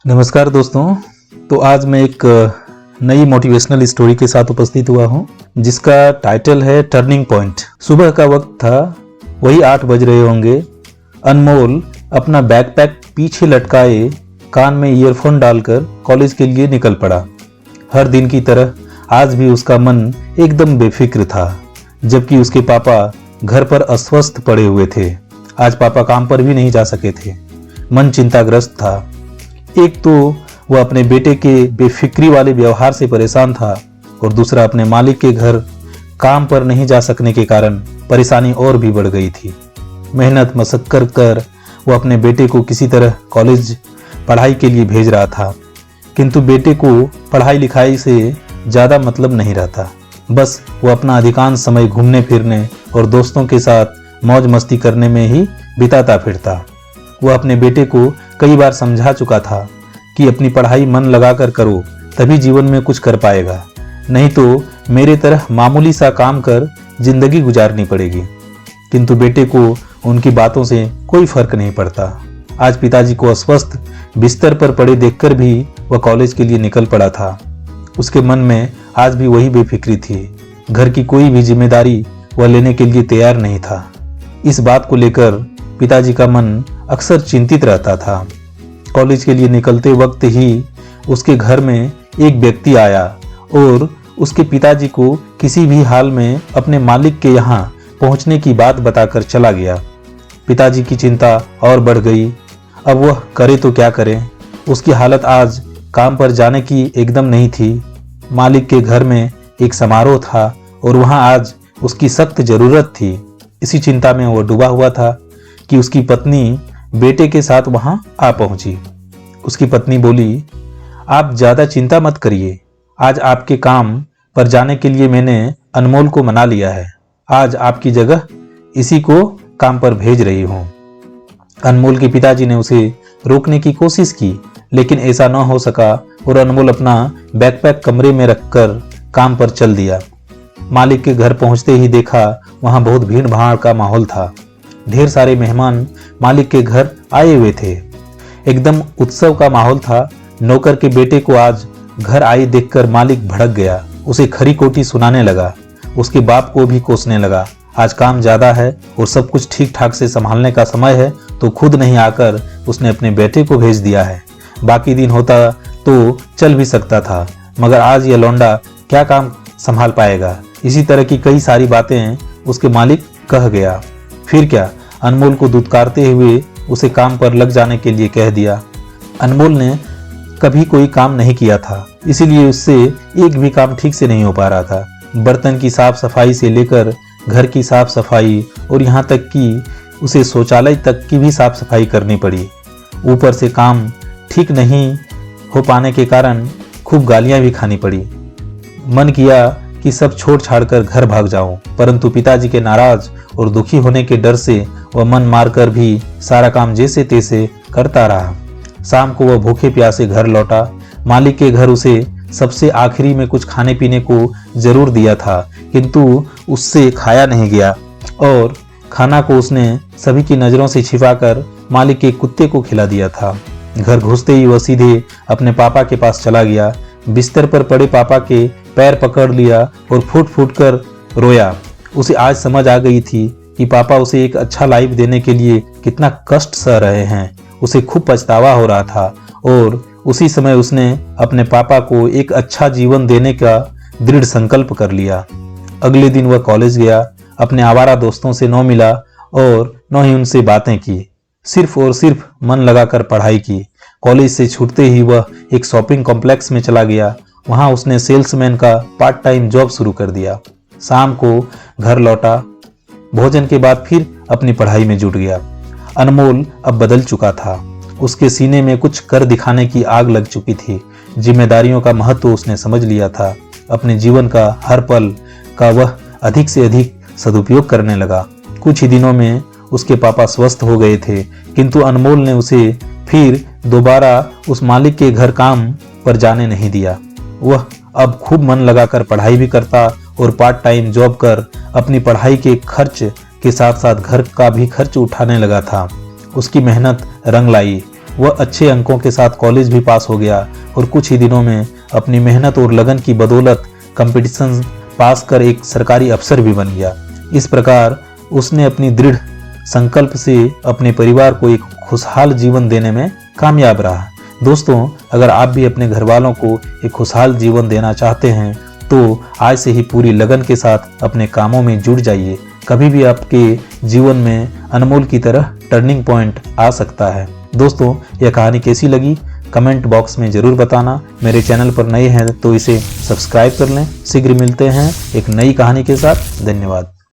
नमस्कार दोस्तों। तो आज मैं एक नई मोटिवेशनल स्टोरी के साथ उपस्थित हुआ हूँ जिसका टाइटल है टर्निंग पॉइंट। सुबह का वक्त था, वही 8 बज रहे होंगे। अनमोल अपना बैकपैक पीछे लटकाए कान में ईयरफोन डालकर कॉलेज के लिए निकल पड़ा। हर दिन की तरह आज भी उसका मन एकदम बेफिक्र था, जबकि उसके पापा घर पर अस्वस्थ पड़े हुए थे। आज पापा काम पर भी नहीं जा सके थे। मन चिंताग्रस्त था। एक तो वह अपने बेटे के बेफिक्री वाले व्यवहार से परेशान था और दूसरा अपने मालिक के घर काम पर नहीं जा सकने के कारण परेशानी और भी बढ़ गई थी। मेहनत मशक्कत कर वह अपने बेटे को किसी तरह कॉलेज पढ़ाई के लिए भेज रहा था, किंतु बेटे को पढ़ाई लिखाई से ज़्यादा मतलब नहीं रहता। बस वह अपना अधिकांश समय घूमने फिरने और दोस्तों के साथ मौज मस्ती करने में ही बिताता फिरता। वह अपने बेटे को कई बार समझा चुका था कि अपनी पढ़ाई मन लगाकर करो, तभी जीवन में कुछ कर पाएगा, नहीं तो मेरे तरह मामूली सा काम कर जिंदगी गुजारनी पड़ेगी। किंतु बेटे को उनकी बातों से कोई फर्क नहीं पड़ता। आज पिताजी को अस्वस्थ बिस्तर पर पड़े देखकर भी वह कॉलेज के लिए निकल पड़ा था। उसके मन में आज भी वही बेफिक्री थी। घर की कोई भी जिम्मेदारी वह लेने के लिए तैयार नहीं था। इस बात को लेकर पिताजी का मन अक्सर चिंतित रहता था। कॉलेज के लिए निकलते वक्त ही उसके घर में एक व्यक्ति आया और उसके पिताजी को किसी भी हाल में अपने मालिक के यहाँ पहुँचने की बात बताकर चला गया। पिताजी की चिंता और बढ़ गई। अब वह करे तो क्या करे। उसकी हालत आज काम पर जाने की एकदम नहीं थी। मालिक के घर में एक समारोह था और वहाँ आज उसकी सख्त जरूरत थी। इसी चिंता में वह डूबा हुआ था कि उसकी पत्नी बेटे के साथ वहां आ पहुंची। उसकी पत्नी बोली, आप ज्यादा चिंता मत करिए, आज आपके काम पर जाने के लिए मैंने अनमोल को मना लिया है। आज आपकी जगह इसी को काम पर भेज रही हूं। अनमोल के पिताजी ने उसे रोकने की कोशिश की, लेकिन ऐसा न हो सका और अनमोल अपना बैकपैक कमरे में रखकर काम पर चल दिया। मालिक के घर पहुंचते ही देखा वहां बहुत भीड़ भाड़ का माहौल था। ढेर सारे मेहमान मालिक के घर आए हुए थे। एकदम उत्सव का माहौल था। नौकर के बेटे को आज घर आई देखकर मालिक भड़क गया। उसे खरी खोटी सुनाने लगा। उसके बाप को भी कोसने लगा। आज काम ज्यादा है और सब कुछ ठीक ठाक से संभालने का समय है तो खुद नहीं आकर उसने अपने बेटे को भेज दिया है। बाकी दिन होता तो चल भी सकता था, मगर आज यह लौंडा क्या काम संभाल पाएगा। इसी तरह की कई सारी बातें उसके मालिक कह गया। फिर क्या, अनमोल को दुत्कारते हुए उसे काम पर लग जाने के लिए कह दिया। अनमोल ने कभी कोई काम नहीं किया था, इसीलिए उससे एक भी काम ठीक से नहीं हो पा रहा था। बर्तन की साफ सफाई से लेकर घर की साफ सफाई और यहाँ तक कि उसे शौचालय तक की भी साफ सफाई करनी पड़ी। ऊपर से काम ठीक नहीं हो पाने के कारण खूब गालियां भी खानी पड़ी। मन किया कि सब छोड़ छाड़ कर घर भाग जाऊं, परंतु पिताजी के नाराज और दुखी होने के डर से वह मन मारकर भी सारा काम जैसे तैसे करता रहा। शाम को वह भूखे प्यासे घर लौटा। मालिक के घर उसे सबसे आखिरी में कुछ खाने पीने को जरूर दिया था, किंतु उससे खाया नहीं गया और खाना को उसने सभी की नजरों से छिपाकर मालिक के कुत्ते को खिला दिया था। घर घुसते ही वह सीधे अपने पापा के पास चला गया। बिस्तर पर पड़े पापा के पैर पकड़ लिया और फूट फूट कर रोया। उसे आज समझ आ गई थी कि पापा उसे एक अच्छा लाइफ देने के लिए कितना कष्ट सह रहे हैं। उसे खूब पछतावा हो रहा था और उसी समय उसने अपने पापा को एक अच्छा जीवन देने का दृढ़ संकल्प कर लिया। अगले दिन वह कॉलेज गया। अपने आवारा दोस्तों से न मिला और न ही उनसे बातें की। सिर्फ और सिर्फ मन लगाकर पढ़ाई की। कॉलेज से छूटते ही वह एक शॉपिंग कॉम्प्लेक्स में चला गया। वहां उसने सेल्समैन का पार्ट टाइम जॉब शुरू कर दिया। शाम को घर लौटा। भोजन के बाद फिर अपनी पढ़ाई में जुट गया। अनमोल अब बदल चुका था। उसके सीने में कुछ कर दिखाने की आग लग चुकी थी। जिम्मेदारियों का महत्व उसने समझ लिया था। अपने जीवन का हर पल का वह अधिक से अधिक सदुपयोग करने लगा। कुछ ही दिनों में उसके पापा स्वस्थ हो गए थे, किंतु अनमोल ने उसे फिर दोबारा उस मालिक के घर काम पर जाने नहीं दिया। वह अब खूब मन लगाकर पढ़ाई भी करता और पार्ट टाइम जॉब कर अपनी पढ़ाई के खर्च के साथ साथ घर का भी खर्च उठाने लगा था। उसकी मेहनत रंग लाई। वह अच्छे अंकों के साथ कॉलेज भी पास हो गया और कुछ ही दिनों में अपनी मेहनत और लगन की बदौलत कंपटीशन पास कर एक सरकारी अफसर भी बन गया। इस प्रकार उसने अपनी दृढ़ संकल्प से अपने परिवार को एक खुशहाल जीवन देने में कामयाब रहा। दोस्तों, अगर आप भी अपने घर वालों को एक खुशहाल जीवन देना चाहते हैं तो आज से ही पूरी लगन के साथ अपने कामों में जुट जाइए। कभी भी आपके जीवन में अनमोल की तरह टर्निंग पॉइंट आ सकता है। दोस्तों, यह कहानी कैसी लगी कमेंट बॉक्स में जरूर बताना। मेरे चैनल पर नए हैं तो इसे सब्सक्राइब कर लें। शीघ्र मिलते हैं एक नई कहानी के साथ। धन्यवाद।